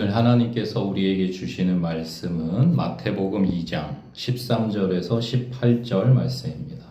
오늘 하나님께서 우리에게 주시는 말씀은 마태복음 2장 13절에서 18절 말씀입니다.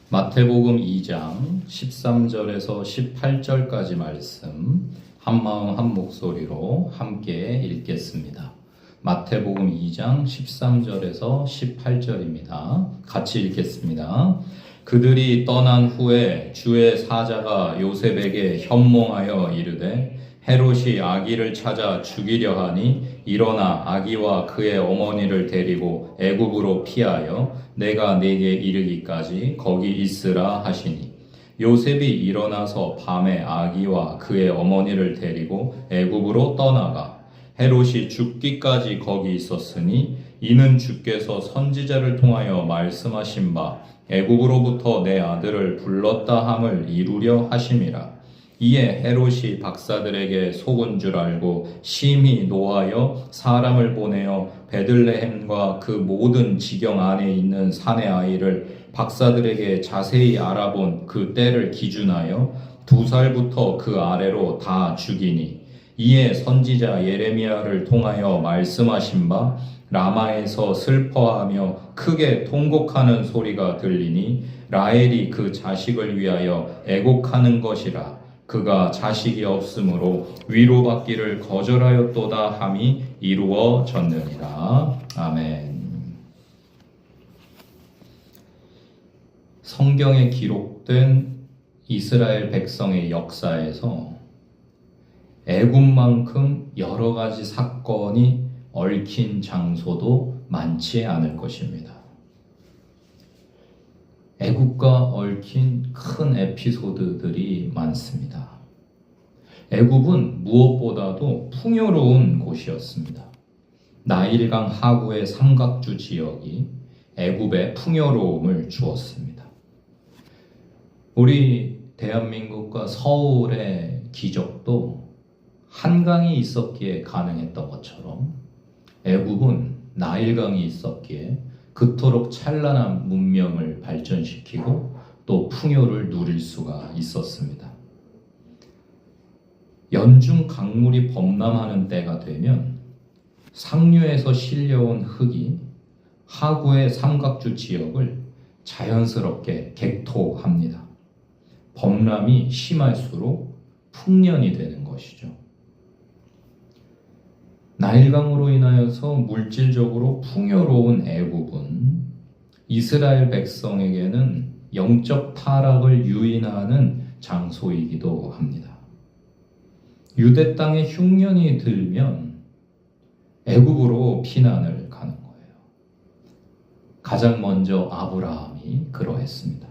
마태복음 2장 13절에서 18절까지 말씀 한마음 한 목소리로 함께 읽겠습니다. 마태복음 2장 13절에서 18절입니다. 같이 읽겠습니다. 그들이 떠난 후에 주의 사자가 요셉에게 현몽하여 이르되 헤롯이 아기를 찾아 죽이려 하니 일어나 아기와 그의 어머니를 데리고 애굽으로 피하여 내가 네게 이르기까지 거기 있으라 하시니 요셉이 일어나서 밤에 아기와 그의 어머니를 데리고 애굽으로 떠나가 헤롯이 죽기까지 거기 있었으니 이는 주께서 선지자를 통하여 말씀하신 바 애굽으로부터 내 아들을 불렀다 함을 이루려 하심이라. 이에 헤롯이 박사들에게 속은 줄 알고 심히 노하여 사람을 보내어 베들레헴과 그 모든 지경 안에 있는 산의 아이를 박사들에게 자세히 알아본 그 때를 기준하여 2살부터 그 아래로 다 죽이니 이에 선지자 예레미야를 통하여 말씀하신 바 라마에서 슬퍼하며 크게 통곡하는 소리가 들리니 라헬이 그 자식을 위하여 애곡하는 것이라. 그가 자식이 없으므로 위로받기를 거절하였도다 함이 이루어졌느니라. 아멘. 성경에 기록된 이스라엘 백성의 역사에서 애굽만큼 여러 가지 사건이 얽힌 장소도 많지 않을 것입니다. 애굽과 얽힌 큰 에피소드들이 많습니다. 애굽은 무엇보다도 풍요로운 곳이었습니다. 나일강 하구의 삼각주 지역이 애굽의 풍요로움을 주었습니다. 우리 대한민국과 서울의 기적도 한강이 있었기에 가능했던 것처럼 애굽은 나일강이 있었기에 그토록 찬란한 문명을 발전시키고 또 풍요를 누릴 수가 있었습니다. 연중 강물이 범람하는 때가 되면 상류에서 실려온 흙이 하구의 삼각주 지역을 자연스럽게 객토합니다. 범람이 심할수록 풍년이 되는 것이죠. 나일강으로 인하여서 물질적으로 풍요로운 애굽은 이스라엘 백성에게는 영적 타락을 유인하는 장소이기도 합니다. 유대 땅에 흉년이 들면 애굽으로 피난을 가는 거예요. 가장 먼저 아브라함이 그러했습니다.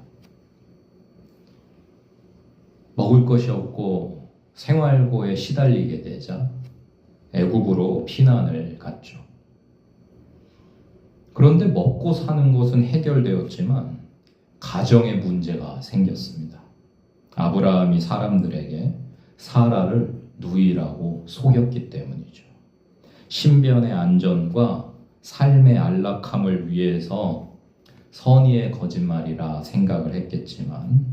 먹을 것이 없고 생활고에 시달리게 되자 애굽으로 피난을 갔죠. 그런데 먹고 사는 것은 해결되었지만 가정의 문제가 생겼습니다. 아브라함이 사람들에게 사라를 누이라고 속였기 때문이죠. 신변의 안전과 삶의 안락함을 위해서 선의의 거짓말이라 생각을 했겠지만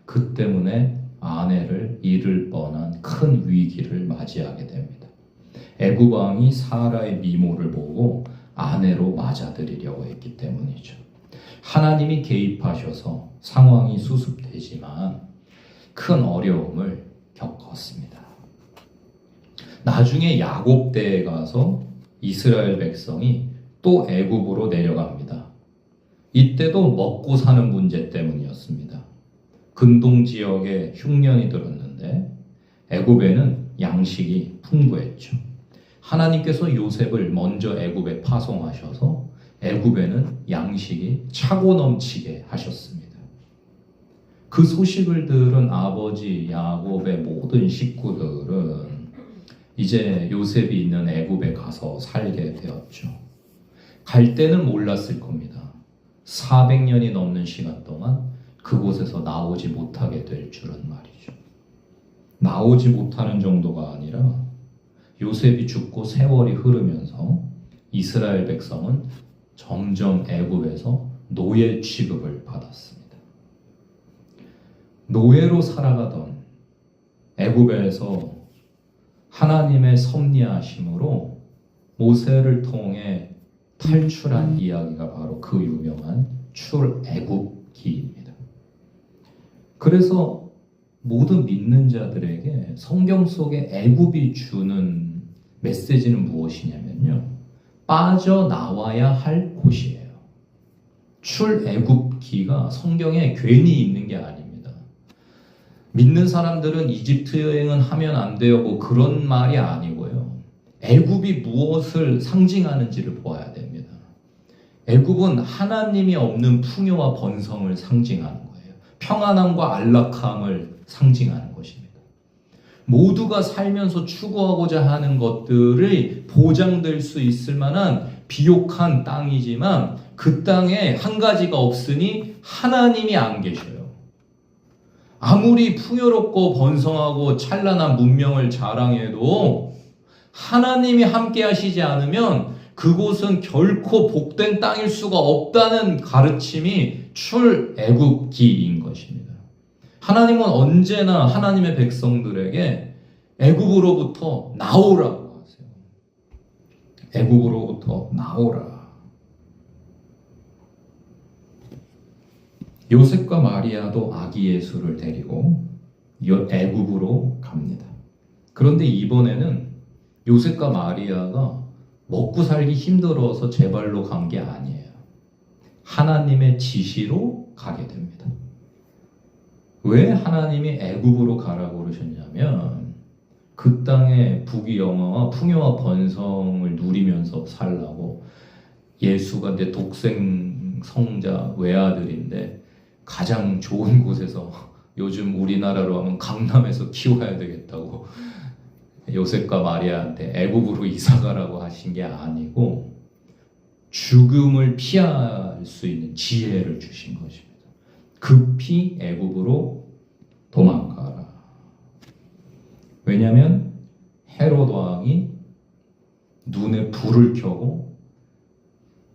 그 때문에 아내를 잃을 뻔한 큰 위기를 맞이하게 됩니다. 애굽 왕이 사라의 미모를 보고 아내로 맞아들이려고 했기 때문이죠. 하나님이 개입하셔서 상황이 수습되지만 큰 어려움을 겪었습니다. 나중에 야곱 때에 가서 이스라엘 백성이 또 애굽으로 내려갑니다. 이때도 먹고 사는 문제 때문이었습니다. 근동 지역에 흉년이 들었는데 애굽에는 양식이 풍부했죠. 하나님께서 요셉을 먼저 애굽에 파송하셔서 애굽에는 양식이 차고 넘치게 하셨습니다. 그 소식을 들은 아버지 야곱의 모든 식구들은 이제 요셉이 있는 애굽에 가서 살게 되었죠. 갈 때는 몰랐을 겁니다. 400년이 넘는 시간 동안 그곳에서 나오지 못하게 될 줄은 말이죠. 나오지 못하는 정도가 아니라 요셉이 죽고 세월이 흐르면서 이스라엘 백성은 점점 애굽에서 노예 취급을 받았습니다. 노예로 살아가던 애굽에서 하나님의 섭리하심으로 모세를 통해 탈출한 이야기가 바로 그 유명한 출애굽기입니다. 그래서 모든 믿는 자들에게 성경 속에 애굽이 주는 메시지는 무엇이냐면요, 빠져나와야 할 곳이에요. 출애굽기가 성경에 괜히 있는 게 아닙니다. 믿는 사람들은 이집트 여행은 하면 안 돼요, 뭐 그런 말이 아니고요. 애굽이 무엇을 상징하는지를 보아야 됩니다. 애굽은 하나님이 없는 풍요와 번성을 상징하는 거예요. 평안함과 안락함을 상징하는 것입니다. 모두가 살면서 추구하고자 하는 것들이 보장될 수 있을 만한 비옥한 땅이지만 그 땅에 한 가지가 없으니 하나님이 안 계셔요. 아무리 풍요롭고 번성하고 찬란한 문명을 자랑해도 하나님이 함께 하시지 않으면 그곳은 결코 복된 땅일 수가 없다는 가르침이 출애굽기인 것입니다. 하나님은 언제나 하나님의 백성들에게 애굽으로부터 나오라고 하세요. 애굽으로부터 나오라. 요셉과 마리아도 아기 예수를 데리고 애굽으로 갑니다. 그런데 이번에는 요셉과 마리아가 먹고 살기 힘들어서 제 발로 간 게 아니에요. 하나님의 지시로 가게 됩니다. 왜 하나님이 애굽으로 가라고 그러셨냐면 그 땅의 부귀영화와 풍요와 번성을 누리면서 살라고. 예수가 이제 독생 성자 외아들인데 가장 좋은 곳에서, 요즘 우리나라로 하면 강남에서 키워야 되겠다고 요셉과 마리아한테 애굽으로 이사가라고 하신 게 아니고 죽음을 피할 수 있는 지혜를 주신 것입니다. 급히 애굽으로 도망가라. 왜냐하면 헤롯 왕이 눈에 불을 켜고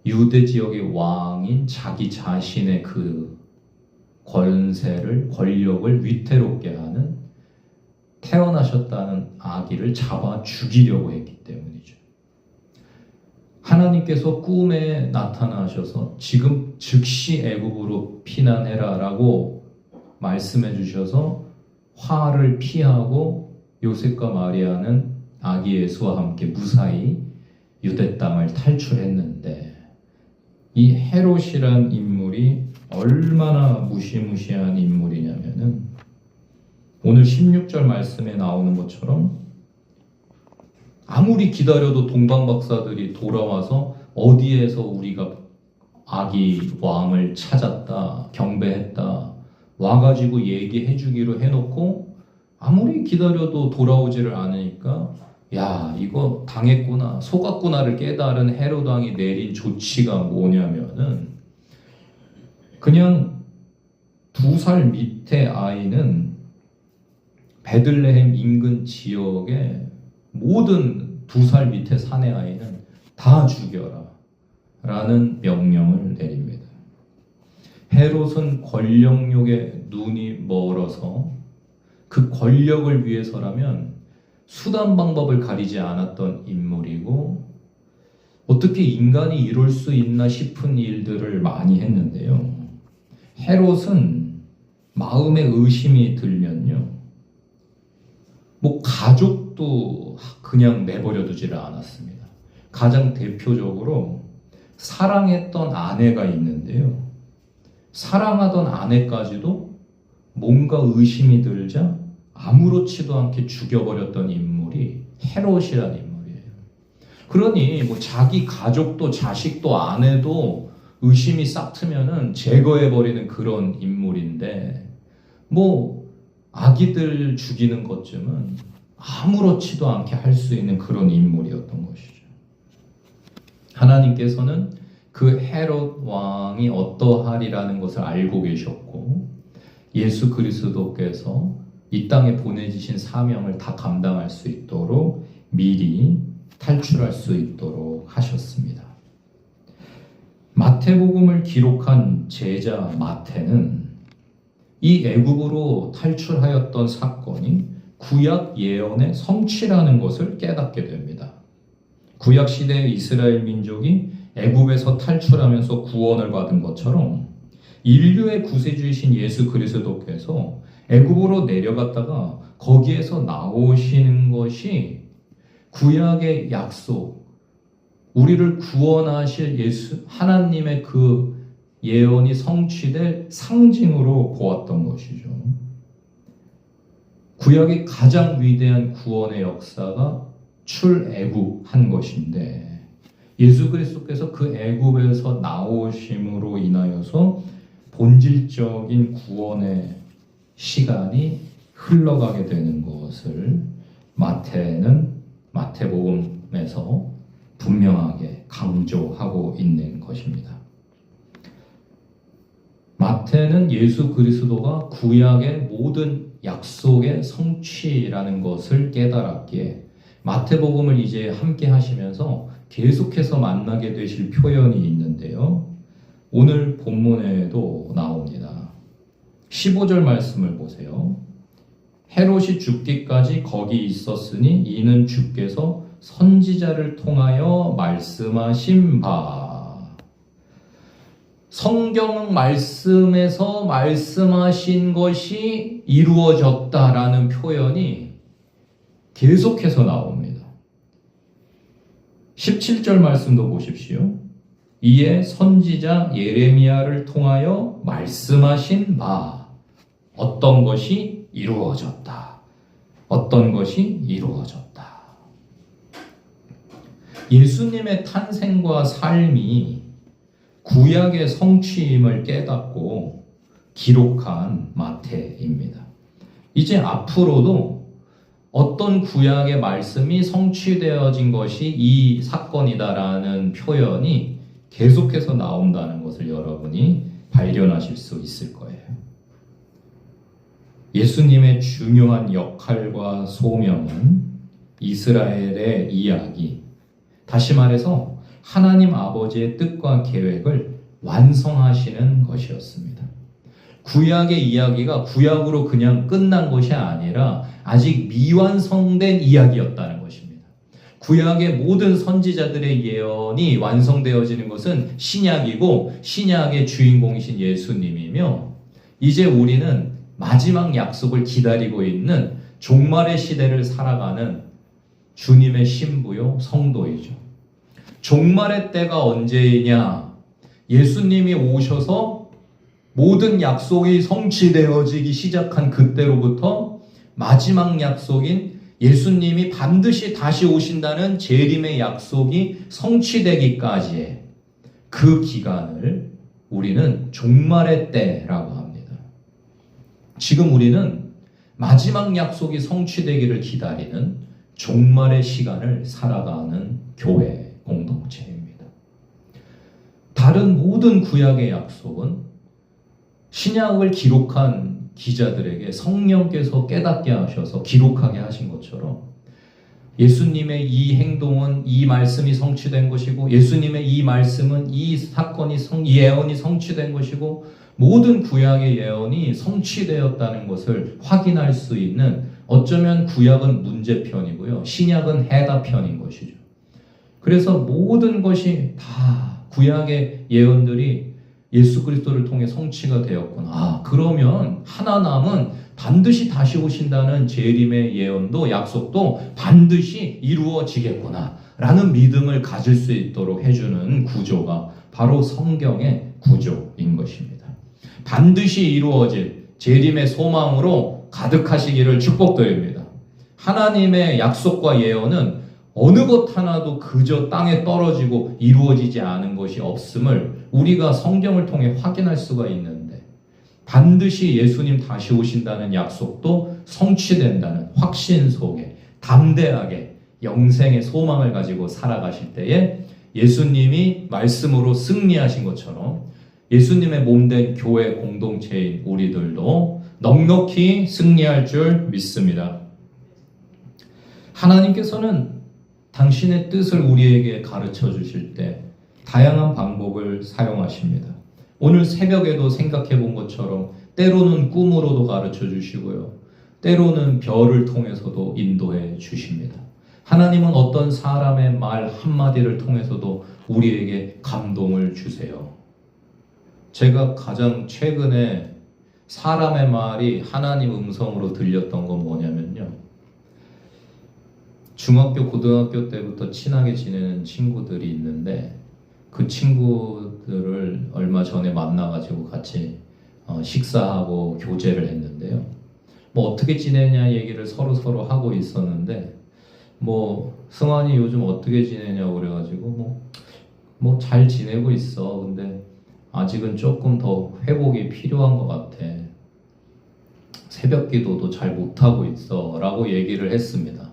유대 지역의 왕인 자기 자신의 그 권력을 위태롭게 하는 태어나셨다는 아기를 잡아 죽이려고 했기 때문이죠. 하나님께서 꿈에 나타나셔서 지금 즉시 애굽으로 피난해라 라고 말씀해 주셔서 화를 피하고 요셉과 마리아는 아기 예수와 함께 무사히 유대 땅을 탈출했는데, 이 헤롯이란 인물이 얼마나 무시무시한 인물이냐면은 오늘 16절 말씀에 나오는 것처럼 아무리 기다려도 동방박사들이 돌아와서 어디에서 우리가 아기 왕을 찾았다, 경배했다, 와가지고 얘기해 주기로 해놓고 아무리 기다려도 돌아오지를 않으니까 야, 이거 당했구나, 속았구나를 깨달은 헤롯 왕이 내린 조치가 뭐냐면은 그냥 2살 밑에 아이는 베들레헴 인근 지역의 모든 2살 밑에 사내 아이는 다 죽여라 라는 명령을 내립니다. 헤롯은 권력욕에 눈이 멀어서 그 권력을 위해서라면 수단 방법을 가리지 않았던 인물이고, 어떻게 인간이 이룰 수 있나 싶은 일들을 많이 했는데요. 헤롯은 마음에 의심이 들면요, 뭐 가족도 그냥 내버려 두지를 않았습니다. 가장 대표적으로 사랑했던 아내가 있는데요, 사랑하던 아내까지도 뭔가 의심이 들자 아무렇지도 않게 죽여버렸던 인물이 헤롯이라는 인물이에요. 그러니 뭐 자기 가족도 자식도 아내도 의심이 싹 트면은 제거해버리는 그런 인물인데, 뭐 아기들 죽이는 것쯤은 아무렇지도 않게 할 수 있는 그런 인물이었던 것이죠. 하나님께서는 그 헤롯 왕이 어떠하리라는 것을 알고 계셨고, 예수 그리스도께서 이 땅에 보내주신 사명을 다 감당할 수 있도록 미리 탈출할 수 있도록 하셨습니다. 마태복음을 기록한 제자 마태는 이 애굽으로 탈출하였던 사건이 구약 예언의 성취라는 것을 깨닫게 됩니다. 구약 시대의 이스라엘 민족이 애굽에서 탈출하면서 구원을 받은 것처럼 인류의 구세주이신 예수 그리스도께서 애굽으로 내려갔다가 거기에서 나오시는 것이 구약의 약속, 우리를 구원하실 예수 하나님의 그 예언이 성취될 상징으로 보았던 것이죠. 구약의 가장 위대한 구원의 역사가 출애굽한 것인데 예수 그리스도께서 그 애굽에서 나오심으로 인하여서 본질적인 구원의 시간이 흘러가게 되는 것을 마태복음에서 분명하게 강조하고 있는 것입니다. 마태는 예수 그리스도가 구약의 모든 약속의 성취라는 것을 깨달았기에 마태복음을 이제 함께 하시면서 계속해서 만나게 되실 표현이 있는데요. 오늘 본문에도 나옵니다. 15절 말씀을 보세요. 헤롯이 죽기까지 거기 있었으니 이는 주께서 선지자를 통하여 말씀하신 바. 성경 말씀에서 말씀하신 것이 이루어졌다라는 표현이 계속해서 나옵니다. 17절 말씀도 보십시오. 이에 선지자 예레미야를 통하여 말씀하신 바. 어떤 것이 이루어졌다. 어떤 것이 이루어졌다. 예수님의 탄생과 삶이 구약의 성취임을 깨닫고 기록한 마태입니다. 이제 앞으로도 어떤 구약의 말씀이 성취되어진 것이 이 사건이다라는 표현이 계속해서 나온다는 것을 여러분이 발견하실 수 있을 거예요. 예수님의 중요한 역할과 소명은 이스라엘의 이야기, 다시 말해서 하나님 아버지의 뜻과 계획을 완성하시는 것이었습니다. 구약의 이야기가 구약으로 그냥 끝난 것이 아니라 아직 미완성된 이야기였다는 것입니다. 구약의 모든 선지자들의 예언이 완성되어지는 것은 신약이고 신약의 주인공이신 예수님이며 이제 우리는 마지막 약속을 기다리고 있는 종말의 시대를 살아가는 주님의 신부요 성도이죠. 종말의 때가 언제이냐? 예수님이 오셔서 모든 약속이 성취되어지기 시작한 그때로부터 마지막 약속인 예수님이 반드시 다시 오신다는 재림의 약속이 성취되기까지의 그 기간을 우리는 종말의 때라고 합니다. 지금 우리는 마지막 약속이 성취되기를 기다리는 종말의 시간을 살아가는 교회 공동체입니다. 다른 모든 구약의 약속은 신약을 기록한 기자들에게 성령께서 깨닫게 하셔서 기록하게 하신 것처럼 예수님의 이 행동은 이 말씀이 성취된 것이고 예수님의 이 말씀은 이 사건이 이 예언이 성취된 것이고 모든 구약의 예언이 성취되었다는 것을 확인할 수 있는 어쩌면 구약은 문제편이고요. 신약은 해답편인 것이죠. 그래서 모든 것이 다 구약의 예언들이 예수 그리스도를 통해 성취가 되었구나. 그러면 하나 남은 반드시 다시 오신다는 재림의 예언도 약속도 반드시 이루어지겠구나 라는 믿음을 가질 수 있도록 해주는 구조가 바로 성경의 구조인 것입니다. 반드시 이루어질 재림의 소망으로 가득하시기를 축복드립니다. 하나님의 약속과 예언은 어느 것 하나도 그저 땅에 떨어지고 이루어지지 않은 것이 없음을 우리가 성경을 통해 확인할 수가 있는데 반드시 예수님 다시 오신다는 약속도 성취된다는 확신 속에 담대하게 영생의 소망을 가지고 살아가실 때에 예수님이 말씀으로 승리하신 것처럼 예수님의 몸된 교회 공동체인 우리들도 넉넉히 승리할 줄 믿습니다. 하나님께서는 당신의 뜻을 우리에게 가르쳐 주실 때 다양한 방법을 사용하십니다. 오늘 새벽에도 생각해 본 것처럼 때로는 꿈으로도 가르쳐 주시고요. 때로는 별을 통해서도 인도해 주십니다. 하나님은 어떤 사람의 말 한마디를 통해서도 우리에게 감동을 주세요. 제가 가장 최근에 사람의 말이 하나님 음성으로 들렸던 건 뭐냐면요. 중학교, 고등학교 때부터 친하게 지내는 친구들이 있는데 그 친구들을 얼마 전에 만나가지고 같이 식사하고 교제를 했는데요. 뭐 어떻게 지내냐 얘기를 서로 하고 있었는데 뭐 승환이 요즘 어떻게 지내냐고 그래가지고 뭐 잘 지내고 있어. 근데 아직은 조금 더 회복이 필요한 것 같아. 새벽 기도도 잘 못하고 있어 라고 얘기를 했습니다.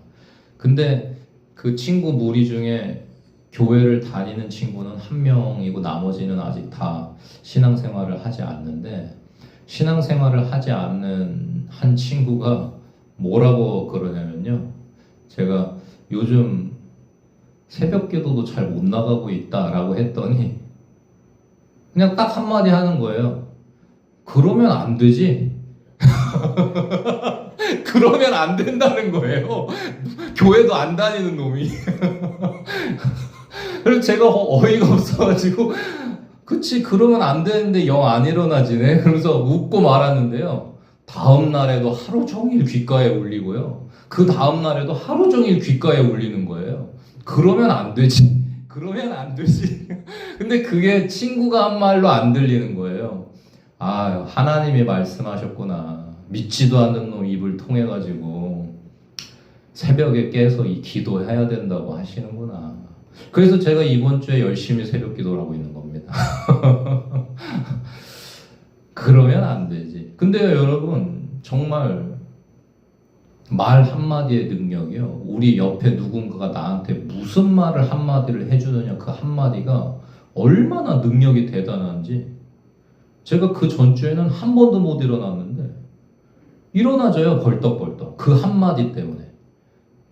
근데 그 친구 무리 중에 교회를 다니는 친구는 한 명이고 나머지는 아직 다 신앙생활을 하지 않는데, 신앙생활을 하지 않는 한 친구가 뭐라고 그러냐면요, 제가 요즘 새벽 기도도 잘 못 나가고 있다라고 했더니 그냥 딱 한마디 하는 거예요. 그러면 안 되지. 그러면 안 된다는 거예요. 교회도 안 다니는 놈이. 그래서 제가 어이가 없어가지고 그치 그러면 안 되는데 영 안 일어나지네. 그러면서 웃고 말았는데요. 다음 날에도 하루 종일 귓가에 울리고요. 그 다음 날에도 하루 종일 귓가에 울리는 거예요. 그러면 안 되지. 그러면 안 되지. 근데 그게 친구가 한 말로 안 들리는 거예요. 아, 하나님이 말씀하셨구나. 믿지도 않는 놈 입을 통해 가지고 새벽에 깨서 이 기도해야 된다고 하시는구나. 그래서 제가 이번 주에 열심히 새벽 기도를 하고 있는 겁니다. 그러면 안 되지. 근데요, 여러분, 정말 말 한마디의 능력이요. 우리 옆에 누군가가 나한테 무슨 말을 한마디를 해주느냐, 그 한마디가 얼마나 능력이 대단한지. 제가 그 전주에는 한 번도 못 일어났는데 일어나져요, 벌떡벌떡. 그 한마디 때문에.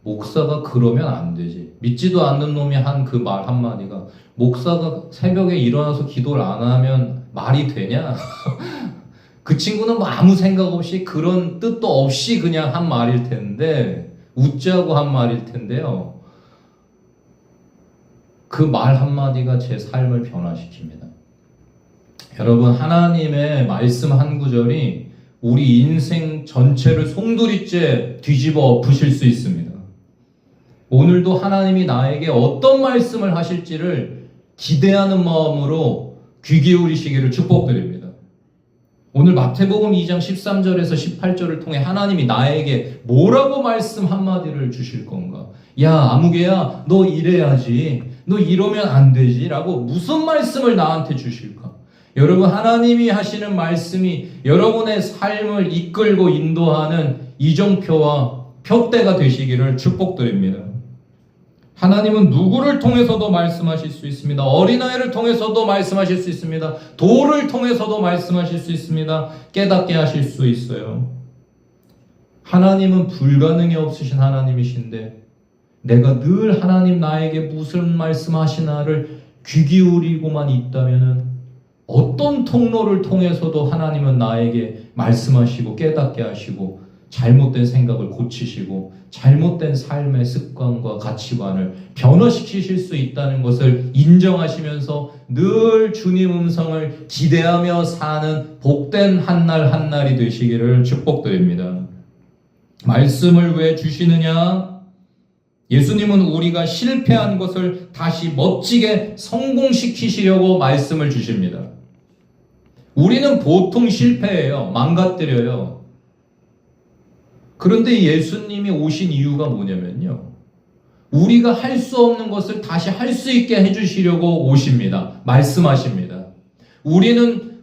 목사가 그러면 안 되지. 믿지도 않는 놈이 한 그 말 한마디가 목사가 새벽에 일어나서 기도를 안 하면 말이 되냐? 그 친구는 뭐 아무 생각 없이 그런 뜻도 없이 그냥 한 말일 텐데, 웃자고 한 말일 텐데요. 그 말 한마디가 제 삶을 변화시킵니다. 여러분, 하나님의 말씀 한 구절이 우리 인생 전체를 송두리째 뒤집어 엎으실 수 있습니다. 오늘도 하나님이 나에게 어떤 말씀을 하실지를 기대하는 마음으로 귀 기울이시기를 축복드립니다. 오늘 마태복음 2장 13절에서 18절을 통해 하나님이 나에게 뭐라고 말씀 한마디를 주실 건가? 야, 아무개야, 너 이래야지. 너 이러면 안 되지. 라고 무슨 말씀을 나한테 주실까? 여러분, 하나님이 하시는 말씀이 여러분의 삶을 이끌고 인도하는 이정표와 표대가 되시기를 축복드립니다. 하나님은 누구를 통해서도 말씀하실 수 있습니다. 어린아이를 통해서도 말씀하실 수 있습니다. 돌을 통해서도 말씀하실 수 있습니다. 깨닫게 하실 수 있어요. 하나님은 불가능이 없으신 하나님이신데 내가 늘 하나님 나에게 무슨 말씀하시나를 귀 기울이고만 있다면 어떤 통로를 통해서도 하나님은 나에게 말씀하시고 깨닫게 하시고 잘못된 생각을 고치시고 잘못된 삶의 습관과 가치관을 변화시키실 수 있다는 것을 인정하시면서 늘 주님 음성을 기대하며 사는 복된 한날 한날이 되시기를 축복드립니다. 말씀을 왜 주시느냐? 예수님은 우리가 실패한 것을 다시 멋지게 성공시키시려고 말씀을 주십니다. 우리는 보통 실패해요. 망가뜨려요. 그런데 예수님이 오신 이유가 뭐냐면요, 우리가 할 수 없는 것을 다시 할 수 있게 해주시려고 오십니다. 말씀하십니다. 우리는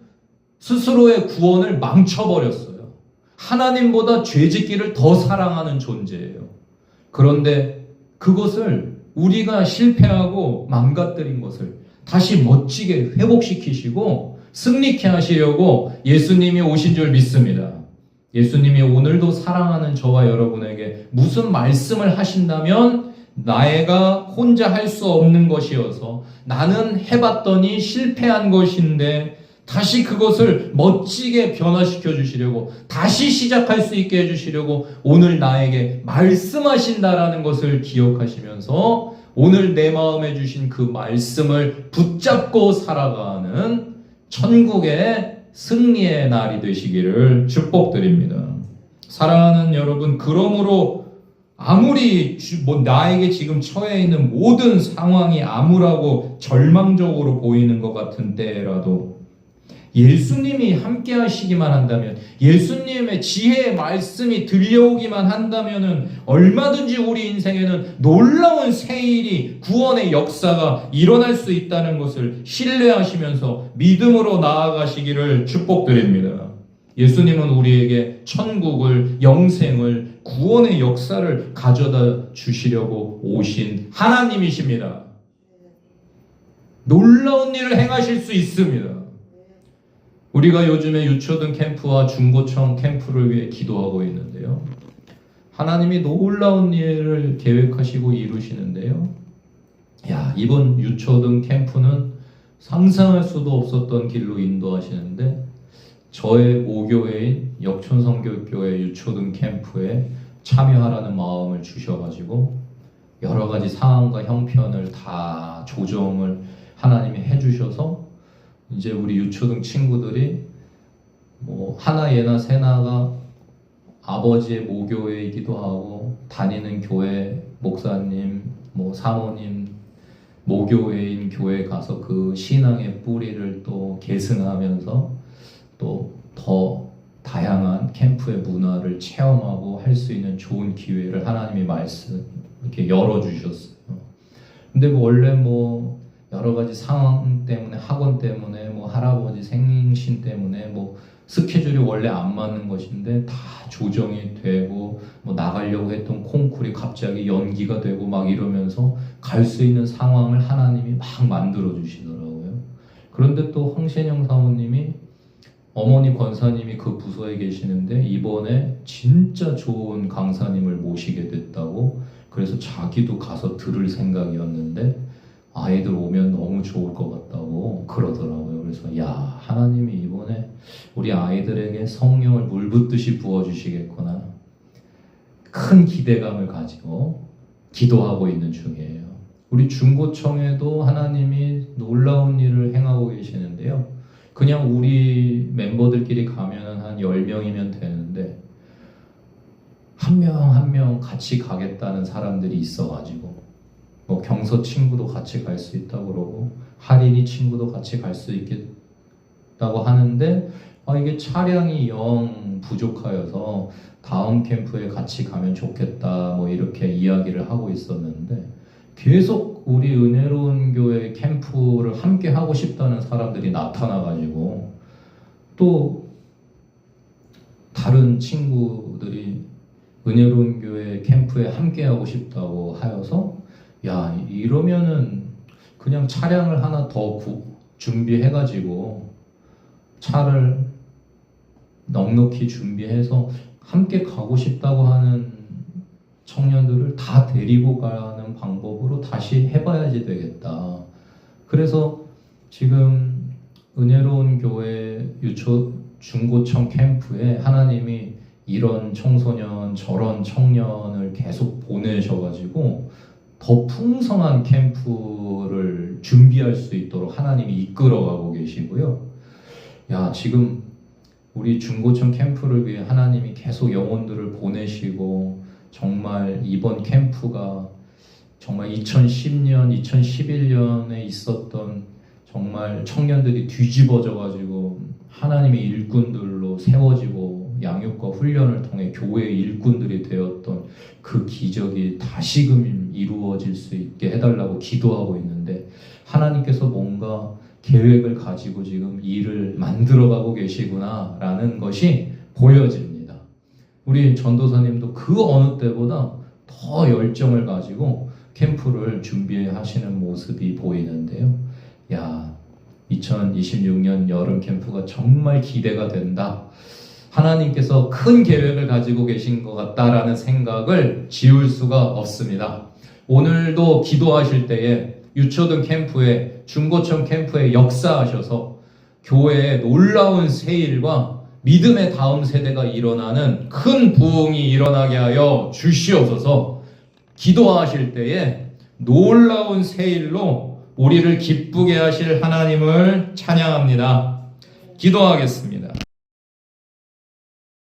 스스로의 구원을 망쳐버렸어요. 하나님보다 죄짓기를 더 사랑하는 존재예요. 그런데 그것을 우리가 실패하고 망가뜨린 것을 다시 멋지게 회복시키시고 승리케 하시려고 예수님이 오신 줄 믿습니다. 예수님이 오늘도 사랑하는 저와 여러분에게 무슨 말씀을 하신다면 나애가 혼자 할 수 없는 것이어서 나는 해봤더니 실패한 것인데 다시 그것을 멋지게 변화시켜 주시려고, 다시 시작할 수 있게 해주시려고 오늘 나에게 말씀하신다라는 것을 기억하시면서 오늘 내 마음에 주신 그 말씀을 붙잡고 살아가는 천국의 승리의 날이 되시기를 축복드립니다. 사랑하는 여러분, 그러므로 아무리 나에게 지금 처해 있는 모든 상황이 암울하고 절망적으로 보이는 것 같은 때라도 예수님이 함께 하시기만 한다면, 예수님의 지혜의 말씀이 들려오기만 한다면 얼마든지 우리 인생에는 놀라운 새일이, 구원의 역사가 일어날 수 있다는 것을 신뢰하시면서 믿음으로 나아가시기를 축복드립니다. 예수님은 우리에게 천국을, 영생을, 구원의 역사를 가져다 주시려고 오신 하나님이십니다. 놀라운 일을 행하실 수 있습니다. 우리가 요즘에 유초등 캠프와 중고청 캠프를 위해 기도하고 있는데요. 하나님이 놀라운 일을 계획하시고 이루시는데요. 이번 유초등 캠프는 상상할 수도 없었던 길로 인도하시는데, 저의 모교회인 역촌성교교회 유초등 캠프에 참여하라는 마음을 주셔가지고 여러 가지 상황과 형편을 다 조정을 하나님이 해주셔서 이제 우리 유초등 친구들이 하나 예나 세나가 아버지의 모교회이기도 하고 다니는 교회 목사님, 사모님 모교회인 교회 가서 그 신앙의 뿌리를 또 계승하면서 또 더 다양한 캠프의 문화를 체험하고 할 수 있는 좋은 기회를 하나님이 이렇게 열어주셨어요. 근데 원래 여러 가지 상황 때문에, 학원 때문에, 할아버지 생신 때문에, 스케줄이 원래 안 맞는 것인데 다 조정이 되고, 나가려고 했던 콩쿨이 갑자기 연기가 되고 이러면서 갈 수 있는 상황을 하나님이 막 만들어 주시더라고요. 그런데 또 황신영 사모님이, 어머니 권사님이 그 부서에 계시는데 이번에 진짜 좋은 강사님을 모시게 됐다고, 그래서 자기도 가서 들을 생각이었는데 아이들 오면 너무 좋을 것 같다고 그러더라고요. 그래서 하나님이 이번에 우리 아이들에게 성령을 물 붓듯이 부어주시겠구나, 큰 기대감을 가지고 기도하고 있는 중이에요. 우리 중고청에도 하나님이 놀라운 일을 행하고 계시는데요. 그냥 우리 멤버들끼리 가면 한 10명이면 되는데 한 명 한 명 같이 가겠다는 사람들이 있어가지고, 경서 친구도 같이 갈 수 있다고 그러고 하린이 친구도 같이 갈 수 있겠다고 하는데, 이게 차량이 영 부족하여서 다음 캠프에 같이 가면 좋겠다 이렇게 이야기를 하고 있었는데, 계속 우리 은혜로운 교회 캠프를 함께 하고 싶다는 사람들이 나타나가지고, 또 다른 친구들이 은혜로운 교회 캠프에 함께 하고 싶다고 하여서, 이러면은 그냥 차량을 하나 더 준비해가지고 차를 넉넉히 준비해서 함께 가고 싶다고 하는 청년들을 다 데리고 가는 방법으로 다시 해봐야지 되겠다. 그래서 지금 은혜로운 교회 중고청 캠프에 하나님이 이런 청소년 저런 청년을 계속 보내셔가지고 더 풍성한 캠프를 준비할 수 있도록 하나님이 이끌어가고 계시고요. 지금 우리 중고청 캠프를 위해 하나님이 계속 영혼들을 보내시고, 정말 이번 캠프가 정말 2010년, 2011년에 있었던 정말 청년들이 뒤집어져가지고 하나님의 일꾼들로 세워지고 양육과 훈련을 통해 교회의 일꾼들이 되었던 그 기적이 다시금 이루어질 수 있게 해달라고 기도하고 있는데, 하나님께서 뭔가 계획을 가지고 지금 일을 만들어가고 계시구나 라는 것이 보여집니다. 우리 전도사님도 그 어느 때보다 더 열정을 가지고 캠프를 준비하시는 모습이 보이는데요. 2026년 여름 캠프가 정말 기대가 된다. 하나님께서 큰 계획을 가지고 계신 것 같다라는 생각을 지울 수가 없습니다. 오늘도 기도하실 때에 유초등 캠프에, 중고청 캠프에 역사하셔서 교회에 놀라운 새일과 믿음의 다음 세대가 일어나는 큰 부흥이 일어나게 하여 주시옵소서. 기도하실 때에 놀라운 새일로 우리를 기쁘게 하실 하나님을 찬양합니다. 기도하겠습니다.